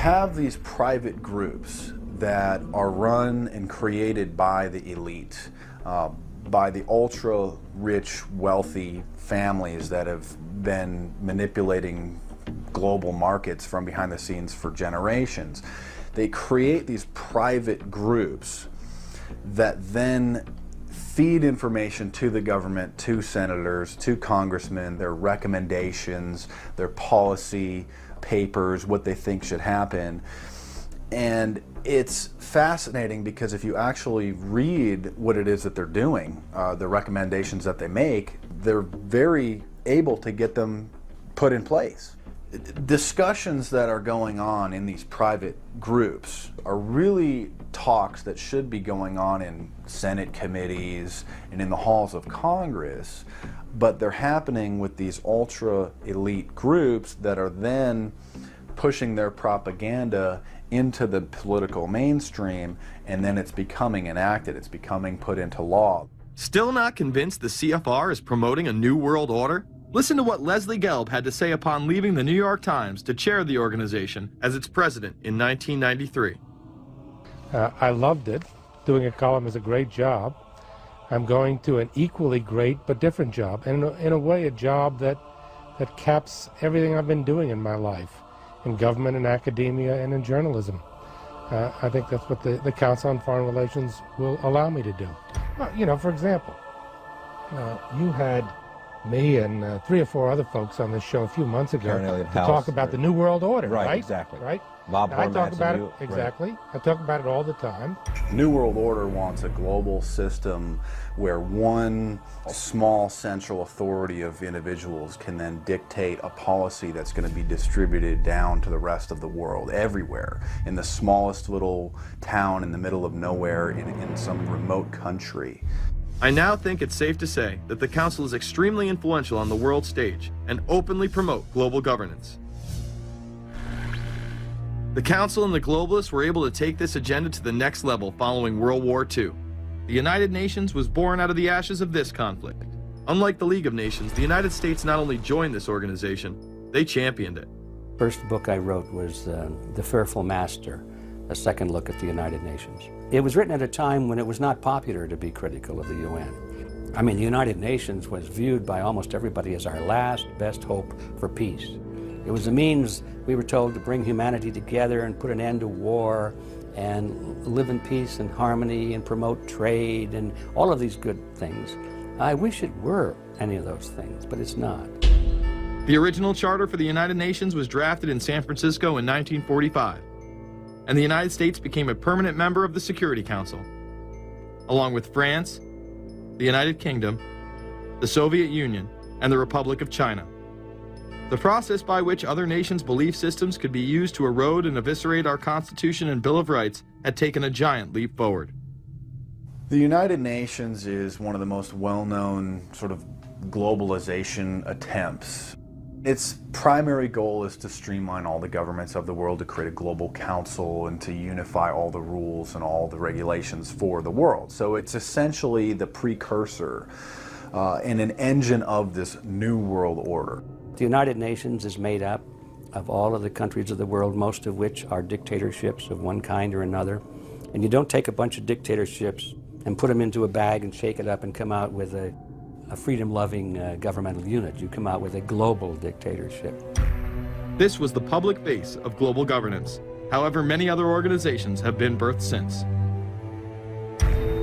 have these private groups that are run and created by the elite, by the ultra-rich, wealthy families that have been manipulating global markets from behind the scenes for generations. They create these private groups that then feed information to the government, to senators, to congressmen, their recommendations, their policy papers, what they think should happen. And it's fascinating because if you actually read what it is that they're doing, the recommendations that they make, they're very able to get them put in place. Discussions that are going on in these private groups are really talks that should be going on in Senate committees and in the halls of Congress, but they're happening with these ultra elite groups that are then pushing their propaganda into the political mainstream, and then it's becoming enacted, it's becoming put into law. Still not convinced the CFR is promoting a new world order? Listen to what Leslie Gelb had to say upon leaving the New York Times to chair the organization as its president in 1993. I loved it. Doing a column is a great job. I'm going to an equally great but different job, and in a way a job that caps everything I've been doing in my life, in government, in academia, and in journalism. I think that's what the Council on Foreign Relations will allow me to do. You know, for example, you had me and 3 or 4 other folks on this show a few months ago to talk about the New World Order, right? Exactly. Right? Bob I talk about it, you, exactly. Right. I talk about it all the time. New World Order wants a global system where one small central authority of individuals can then dictate a policy that's going to be distributed down to the rest of the world, everywhere, in the smallest little town in the middle of nowhere in some remote country. I now think it's safe to say that the Council is extremely influential on the world stage and openly promote global governance. The Council and the globalists were able to take this agenda to the next level following World War II. The United Nations was born out of the ashes of this conflict. Unlike the League of Nations, the United States not only joined this organization, they championed it. First book I wrote was The Fearful Master, a second look at the United Nations. It was written at a time when it was not popular to be critical of the UN. I mean, the United Nations was viewed by almost everybody as our last best hope for peace. It was a means, we were told, to bring humanity together and put an end to war and live in peace and harmony and promote trade and all of these good things. I wish it were any of those things, but it's not. The original charter for the United Nations was drafted in San Francisco in 1945, and the United States became a permanent member of the Security Council, along with France, the United Kingdom, the Soviet Union, and the Republic of China. The process by which other nations' belief systems could be used to erode and eviscerate our Constitution and Bill of Rights had taken a giant leap forward. The United Nations is one of the most well-known sort of globalization attempts. Its primary goal is to streamline all the governments of the world, to create a global council and to unify all the rules and all the regulations for the world. So it's essentially the precursor and an engine of this new world order. The United Nations is made up of all of the countries of the world, most of which are dictatorships of one kind or another. And you don't take a bunch of dictatorships and put them into a bag and shake it up and come out with a freedom-loving governmental unit. You come out with a global dictatorship. This was the public base of global governance. However, many other organizations have been birthed since.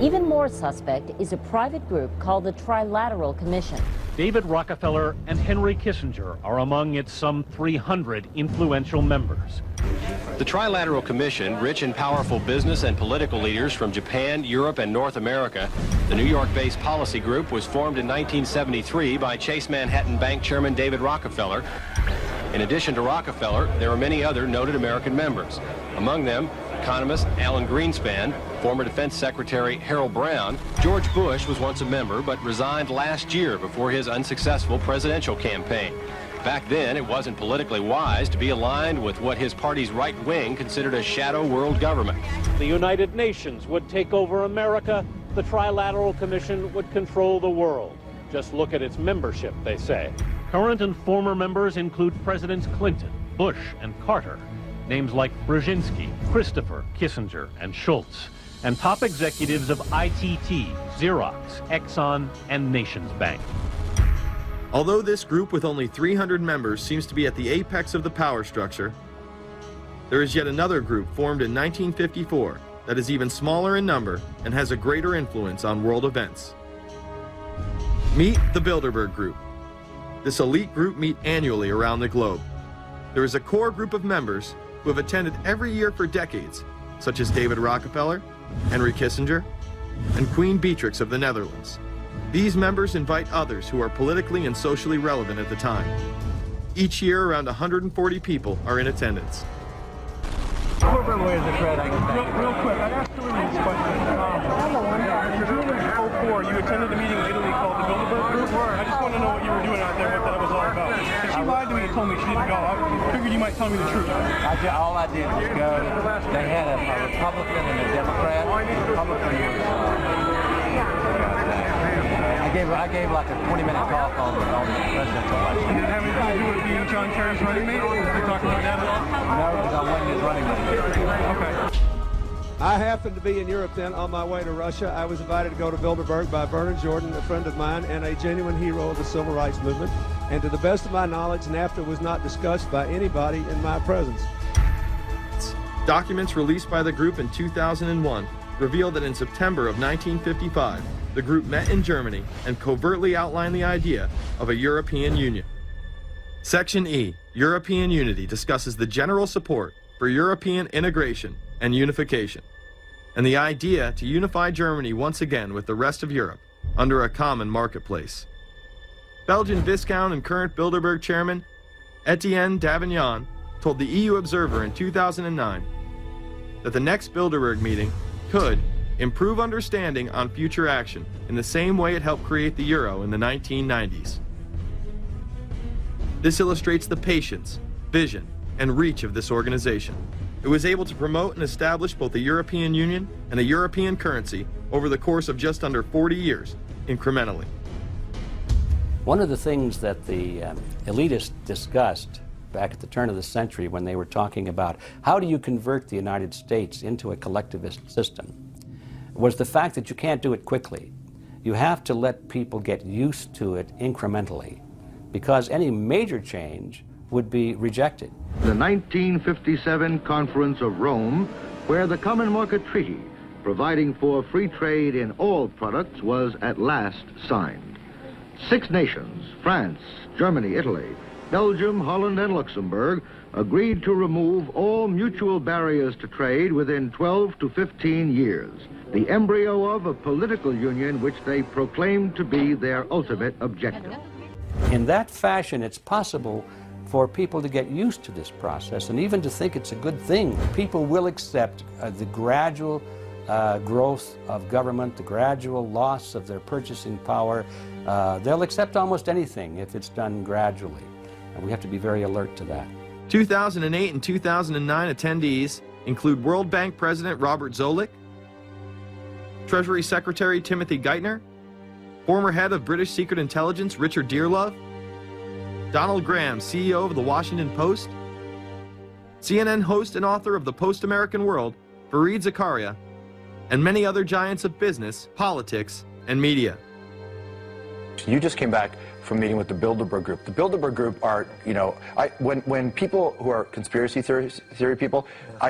Even more suspect is a private group called the Trilateral Commission. David Rockefeller and Henry Kissinger are among its some 300 influential members. The Trilateral Commission, rich and powerful business and political leaders from Japan, Europe, and North America. The New York-based policy group was formed in 1973 by Chase Manhattan Bank Chairman David Rockefeller. In addition to Rockefeller, there are many other noted American members. Among them, economist Alan Greenspan, former Defense Secretary Harold Brown. George Bush was once a member, but resigned last year before his unsuccessful presidential campaign. Back then, it wasn't politically wise to be aligned with what his party's right wing considered a shadow world government. The United Nations would take over America. The Trilateral Commission would control the world. Just look at its membership, they say. Current and former members include Presidents Clinton, Bush, and Carter. Names like Brzezinski, Christopher, Kissinger, and Schultz, and top executives of ITT, Xerox, Exxon, and Nations Bank. Although this group with only 300 members seems to be at the apex of the power structure, there is yet another group formed in 1954 that is even smaller in number and has a greater influence on world events. Meet the Bilderberg Group. This elite group meet annually around the globe. There is a core group of members who have attended every year for decades, such as David Rockefeller, Henry Kissinger, and Queen Beatrix of the Netherlands. These members invite others who are politically and socially relevant at the time. Each year, around 140 people are in attendance. Real quick, I'd ask you this question. In June of 2004, you attended a meeting in Italy called the Bilderberg Group. I just want to know what you were doing out there, what that was all about. If she lied to me and told me she didn't go, I figured you might tell me the truth. All I did was go. They had a Republican and a Democrat. The Republican was... I gave like a 20-minute talk on the presidential election. Did it have anything to do with being John Kerry's running mate? Did you talk about that at all? No, because I wasn't his running mate. Okay. I happened to be in Europe then on my way to Russia. I was invited to go to Bilderberg by Vernon Jordan, a friend of mine and a genuine hero of the civil rights movement. And to the best of my knowledge, NAFTA was not discussed by anybody in my presence. Documents released by the group in 2001 reveal that in September of 1955, the group met in Germany and covertly outlined the idea of a European Union. Section E, European Unity, discusses the general support for European integration and unification, and the idea to unify Germany once again with the rest of Europe under a common marketplace. Belgian Viscount and current Bilderberg chairman Etienne Davignon told the EU Observer in 2009 that the next Bilderberg meeting could improve understanding on future action in the same way it helped create the euro in the 1990s. This illustrates the patience, vision, and reach of this organization. It was able to promote and establish both the European Union and a European currency over the course of just under 40 years, incrementally. One of the things that the elitists discussed back at the turn of the century when they were talking about how do you convert the United States into a collectivist system was the fact that you can't do it quickly. You have to let people get used to it incrementally, because any major change would be rejected. The 1957 Conference of Rome, where the Common Market Treaty, providing for free trade in all products, was at last signed. 6 nations, France, Germany, Italy, Belgium, Holland, and Luxembourg, agreed to remove all mutual barriers to trade within 12 to 15 years, the embryo of a political union which they proclaimed to be their ultimate objective. In that fashion, it's possible for people to get used to this process and even to think it's a good thing. People will accept the gradual growth of government, the gradual loss of their purchasing power. They'll accept almost anything if it's done gradually, and we have to be very alert to that. 2008 and 2009 attendees include World Bank President Robert Zoellick, Treasury Secretary Timothy Geithner, former head of British Secret Intelligence Richard Dearlove, Donald Graham, CEO of the Washington Post, CNN host and author of The Post-American World, Fareed Zakaria, and many other giants of business, politics, and media. You just came back from meeting with the Bilderberg Group. The Bilderberg Group are, you know, when people who are conspiracy theory people,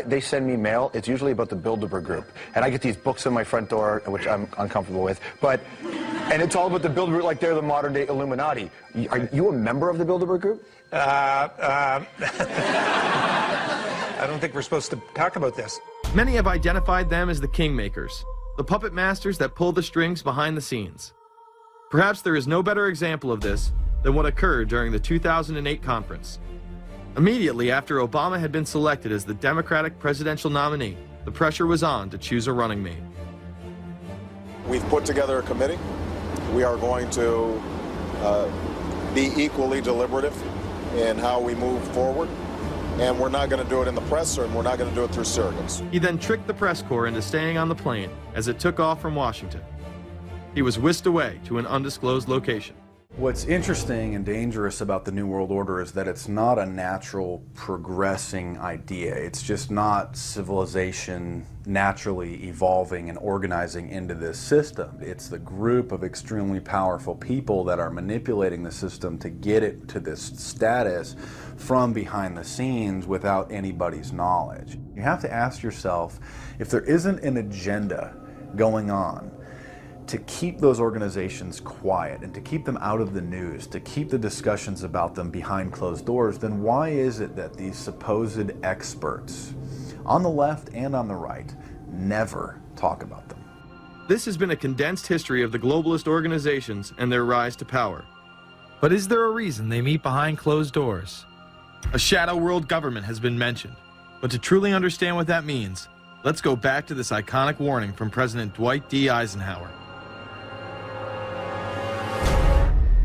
they send me mail, it's usually about the Bilderberg Group. And I get these books on my front door, which I'm uncomfortable with, and it's all about the Bilderberg, like they're the modern day Illuminati. Are you a member of the Bilderberg Group? I don't think we're supposed to talk about this. Many have identified them as the kingmakers, the puppet masters that pull the strings behind the scenes. Perhaps there is no better example of this than what occurred during the 2008 conference. Immediately after Obama had been selected as the Democratic presidential nominee, the pressure was on to choose a running mate. We've put together a committee. We are going to be equally deliberative in how we move forward, and we're not going to do it in the press, and we're not going to do it through surrogates. He then tricked the press corps into staying on the plane as it took off from Washington. He was whisked away to an undisclosed location. What's interesting and dangerous about the New World Order is that it's not a natural progressing idea. It's just not civilization naturally evolving and organizing into this system. It's the group of extremely powerful people that are manipulating the system to get it to this status from behind the scenes without anybody's knowledge. You have to ask yourself, if there isn't an agenda going on to keep those organizations quiet and to keep them out of the news, to keep the discussions about them behind closed doors, then why is it that these supposed experts on the left and on the right never talk about them? This has been a condensed history of the globalist organizations and their rise to power. But is there a reason they meet behind closed doors? A shadow world government has been mentioned, but to truly understand what that means, let's go back to this iconic warning from President Dwight D. Eisenhower.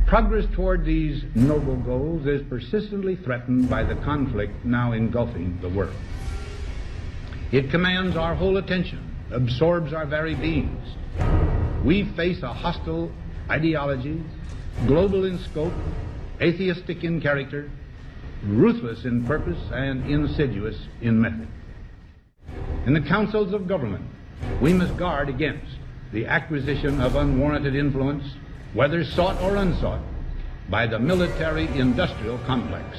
Progress toward these noble goals is persistently threatened by the conflict now engulfing the world. It commands our whole attention, absorbs our very beings. We face a hostile ideology, global in scope, atheistic in character, ruthless in purpose, and insidious in method. In the councils of government, we must guard against the acquisition of unwarranted influence, whether sought or unsought, by the military-industrial complex.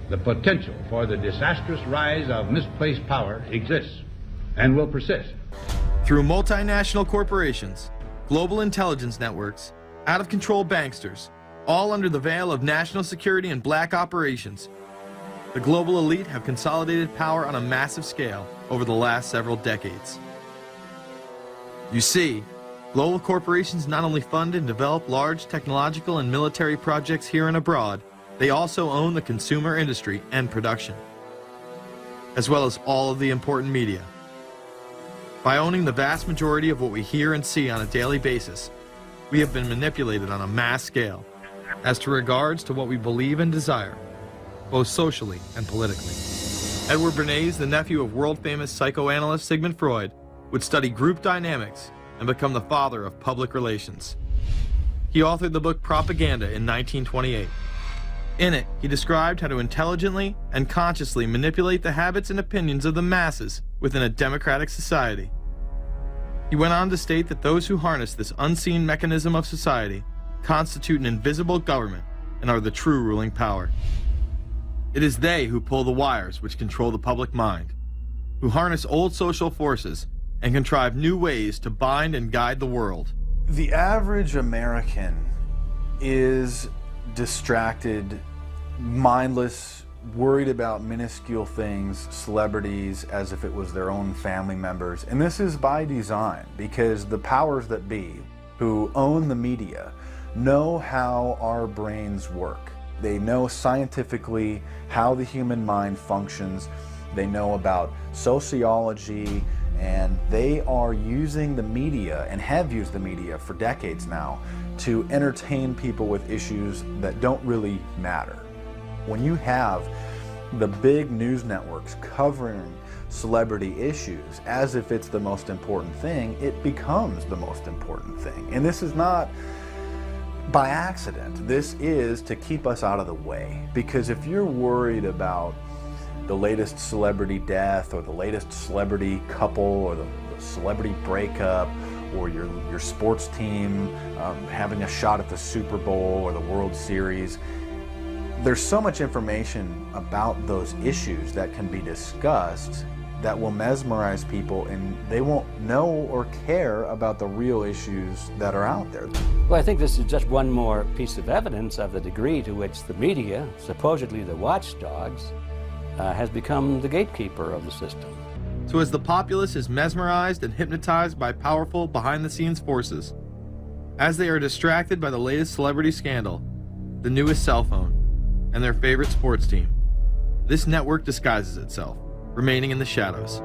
The potential for the disastrous rise of misplaced power exists and will persist. Through multinational corporations, global intelligence networks, out-of-control banksters, all under the veil of national security and black operations, the global elite have consolidated power on a massive scale over the last several decades. You see, global corporations not only fund and develop large technological and military projects here and abroad, they also own the consumer industry and production, as well as all of the important media. By owning the vast majority of what we hear and see on a daily basis, we have been manipulated on a mass scale as to regards to what we believe and desire, both socially and politically. Edward Bernays, the nephew of world-famous psychoanalyst Sigmund Freud, would study group dynamics and become the father of public relations. He authored the book Propaganda in 1928. In it, he described how to intelligently and consciously manipulate the habits and opinions of the masses within a democratic society. He went on to state that those who harness this unseen mechanism of society constitute an invisible government and are the true ruling power. It is they who pull the wires which control the public mind, who harness old social forces and contrive new ways to bind and guide the world. The average American is distracted, mindless, worried about minuscule things, celebrities, as if it was their own family members. And this is by design, because the powers that be, who own the media, know how our brains work. They know scientifically how the human mind functions. They know about sociology, and they are using the media, and have used the media for decades now, to entertain people with issues that don't really matter. When you have the big news networks covering celebrity issues as if it's the most important thing, it becomes the most important thing. And this is not by accident. This is to keep us out of the way. Because if you're worried about the latest celebrity death, or the latest celebrity couple, or the celebrity breakup, or your sports team having a shot at the Super Bowl or the World Series, there's so much information about those issues that can be discussed that will mesmerize people, and they won't know or care about the real issues that are out there. Well, I think this is just one more piece of evidence of the degree to which the media, supposedly the watchdogs, has become the gatekeeper of the system. So as the populace is mesmerized and hypnotized by powerful behind-the-scenes forces, as they are distracted by the latest celebrity scandal, the newest cell phone, and their favorite sports team, this network disguises itself, remaining in the shadows.